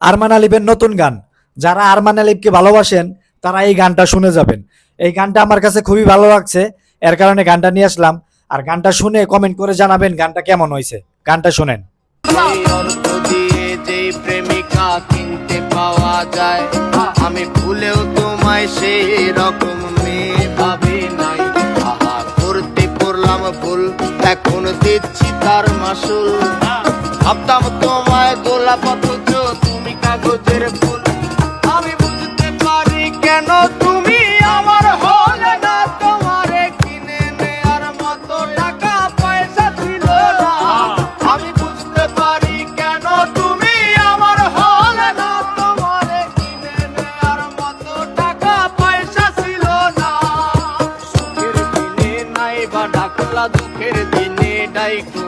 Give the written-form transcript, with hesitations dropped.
আরমান আলিফের নতুন গান। যারা আরমান আলিফকে ভালোবাসেন তারা এই গানটা শুনে যাবেন। এই গানটা আমার কাছে খুবই ভালো লাগছে, এর কারণে গানটা নিয়ে আসলাম। আর গানটা শুনে কমেন্ট করে জানাবেন গানটা কেমন হয়েছে। গানটা শুনেন। এই অর্থ দিয়ে যেই প্রেমিকা কিনতে পাওয়া যায়, আমি ভুলেও তোমায় সেই রকম মেয়ে ভাবি নাই। আহা করতে করলাম ভুল, এখন দিচ্ছি তার মাসুল। ভাবতাম তোমায় গোলাপ অথচ তুমি কাগজের ফুল। আমি বুঝতে পারি কেন তুমি আমার হলে না, তোমারে কিনে নেয়ার মতো টাকা পয়সা ছিল না। আমি বুঝতে পারি কেন তুমি আমার হলে না, তোমারে কিনে নেয়ার মতো টাকা পয়সা ছিল না। সুখের দিনে নাই বা ডাকলা, দুঃখের দিনে ডাইকু